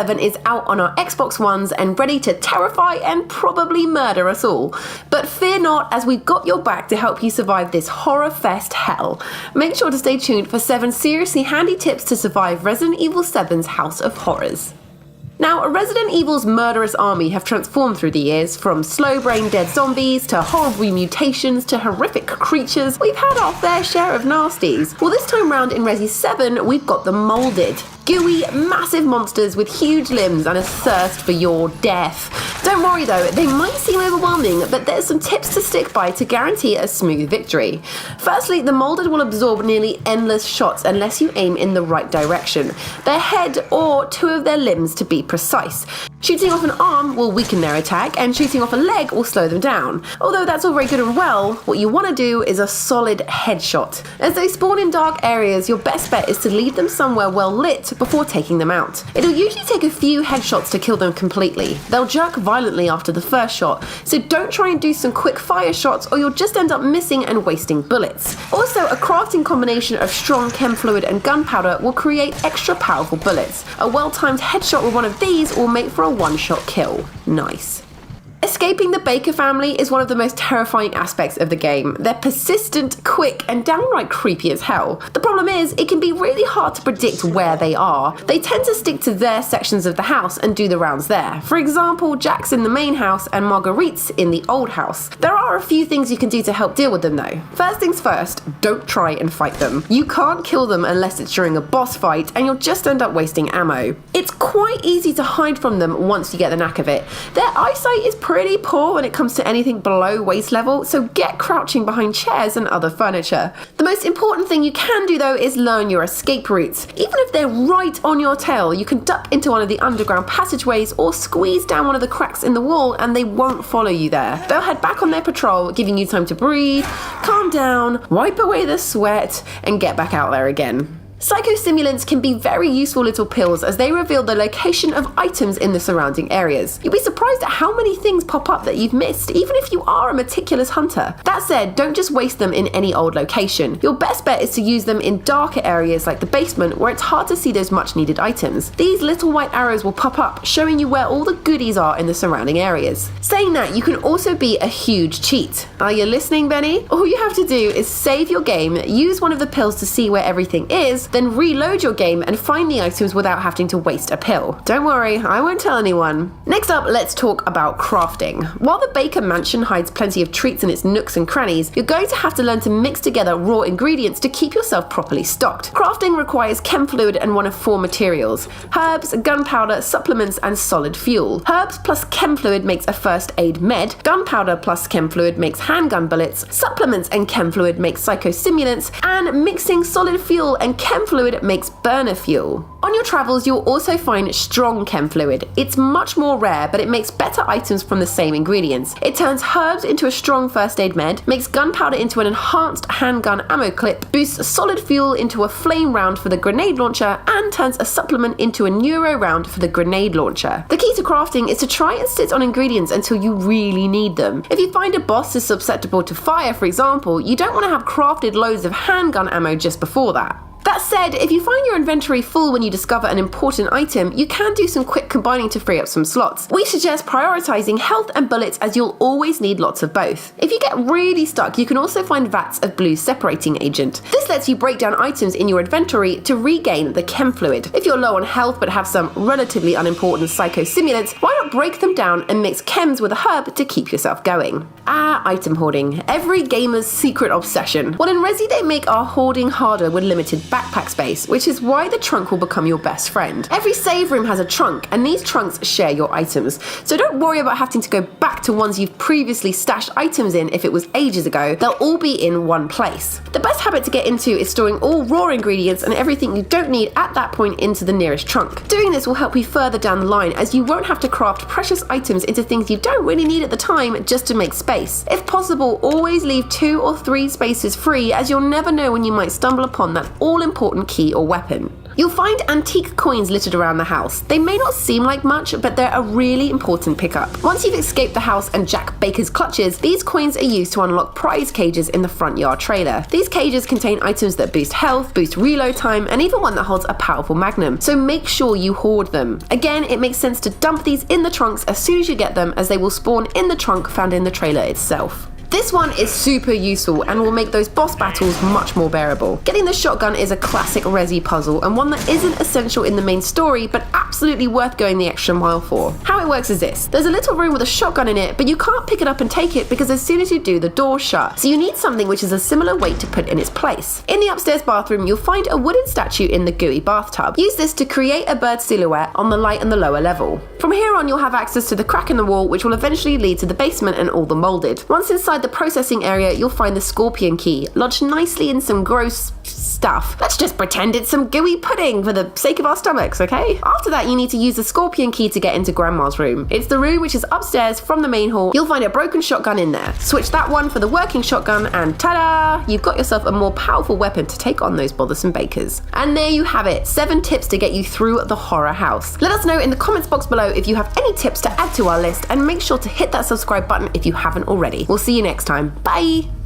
7 is out on our Xbox Ones and ready to terrify and probably murder us all. But fear not, as we've got your back to help you survive this horror fest hell. Make sure to stay tuned for 7 seriously handy tips to survive Resident Evil 7's House of Horrors. Now, Resident Evil's murderous army have transformed through the years, from slow-brain dead zombies to horrible mutations to horrific creatures. We've had our fair share of nasties. Well, this time round in Resi 7, we've got the molded. Gooey, massive monsters with huge limbs and a thirst for your death. Don't worry though, they might seem overwhelming, but there's some tips to stick by to guarantee a smooth victory. Firstly, the molded will absorb nearly endless shots unless you aim in the right direction. Their head or 2 of their limbs to be precise. Shooting off an arm will weaken their attack, and shooting off a leg will slow them down. Although that's all very good and well, what you want to do is a solid headshot. As they spawn in dark areas, your best bet is to leave them somewhere well lit before taking them out. It'll usually take a few headshots to kill them completely. They'll jerk violently after the first shot, so don't try and do some quick fire shots or you'll just end up missing and wasting bullets. Also, a crafting combination of strong chem fluid and gunpowder will create extra powerful bullets. A well-timed headshot with one of these will make for a one-shot kill. Nice. Escaping the Baker family is one of the most terrifying aspects of the game. They're persistent, quick, and downright creepy as hell. The problem is, it can be really hard to predict where they are. They tend to stick to their sections of the house and do the rounds there. For example, Jack's in the main house and Marguerite's in the old house. There are a few things you can do to help deal with them though. First things first, don't try and fight them. You can't kill them unless it's during a boss fight, and you'll just end up wasting ammo. It's quite easy to hide from them once you get the knack of it. Their eyesight is pretty poor when it comes to anything below waist level, so get crouching behind chairs and other furniture. The most important thing you can do though is learn your escape routes. Even if they're right on your tail, you can duck into one of the underground passageways or squeeze down one of the cracks in the wall and they won't follow you there. They'll head back on their patrol, giving you time to breathe, calm down, wipe away the sweat, and get back out there again. Psychostimulants can be very useful little pills as they reveal the location of items in the surrounding areas. You'll be surprised at how many things pop up that you've missed, even if you are a meticulous hunter. That said, don't just waste them in any old location. Your best bet is to use them in darker areas like the basement, where it's hard to see those much needed items. These little white arrows will pop up, showing you where all the goodies are in the surrounding areas. Saying that, you can also be a huge cheat. Are you listening, Benny? All you have to do is save your game, use one of the pills to see where everything is, then reload your game and find the items without having to waste a pill. Don't worry, I won't tell anyone. Next up, let's talk about crafting. While the Baker Mansion hides plenty of treats in its nooks and crannies, you're going to have to learn to mix together raw ingredients to keep yourself properly stocked. Crafting requires chem fluid and one of 4 materials: herbs, gunpowder, supplements, and solid fuel. Herbs plus chem fluid makes a first aid med, gunpowder plus chem fluid makes handgun bullets, supplements and chem fluid makes psychostimulants, and mixing solid fuel and chem fluid makes burner fuel. On your travels, you'll also find strong chem fluid. It's much more rare, but it makes better items from the same ingredients. It turns herbs into a strong first aid med, makes gunpowder into an enhanced handgun ammo clip, boosts solid fuel into a flame round for the grenade launcher, and turns a supplement into a neuro round for the grenade launcher. The key to crafting is to try and sit on ingredients until you really need them. If you find a boss is susceptible to fire, for example, you don't want to have crafted loads of handgun ammo just before that. That said, if you find your inventory full when you discover an important item, you can do some quick combining to free up some slots. We suggest prioritizing health and bullets, as you'll always need lots of both. If you get really stuck, you can also find vats of blue separating agent. This lets you break down items in your inventory to regain the chem fluid. If you're low on health but have some relatively unimportant psychostimulants, why not break them down and mix chems with a herb to keep yourself going? Item hoarding. Every gamer's secret obsession. Well, in Resi they make our hoarding harder with limited backpack space, which is why the trunk will become your best friend. Every save room has a trunk, and these trunks share your items, so don't worry about having to go back to ones you've previously stashed items in if it was ages ago. They'll all be in one place. The best habit to get into is storing all raw ingredients and everything you don't need at that point into the nearest trunk. Doing this will help you further down the line, as you won't have to craft precious items into things you don't really need at the time just to make space. If possible, always leave 2 or 3 spaces free, as you'll never know when you might stumble upon that all-important key or weapon. You'll find antique coins littered around the house. They may not seem like much, but they're a really important pickup. Once you've escaped the house and Jack Baker's clutches, these coins are used to unlock prize cages in the front yard trailer. These cages contain items that boost health, boost reload time, and even one that holds a powerful magnum. So make sure you hoard them. Again, it makes sense to dump these in the trunks as soon as you get them, as they will spawn in the trunk found in the trailer itself. This one is super useful and will make those boss battles much more bearable. Getting the shotgun is a classic Resi puzzle and one that isn't essential in the main story, but absolutely worth going the extra mile for. How it works is this. There's a little room with a shotgun in it, but you can't pick it up and take it because as soon as you do, the door's shut. So you need something which is a similar weight to put in its place. In the upstairs bathroom, you'll find a wooden statue in the gooey bathtub. Use this to create a bird silhouette on the light and the lower level. From here on, you'll have access to the crack in the wall, which will eventually lead to the basement and all the molded. Once inside the processing area, you'll find the scorpion key, lodged nicely in some gross stuff. Let's just pretend it's some gooey pudding for the sake of our stomachs, okay? After that, you need to use the scorpion key to get into Grandma's room. It's the room which is upstairs from the main hall. You'll find a broken shotgun in there. Switch that one for the working shotgun and ta-da! You've got yourself a more powerful weapon to take on those bothersome bakers. And there you have it, 7 tips to get you through the horror house. Let us know in the comments box below if you have any tips to add to our list, and make sure to hit that subscribe button if you haven't already. We'll see you next time. Bye!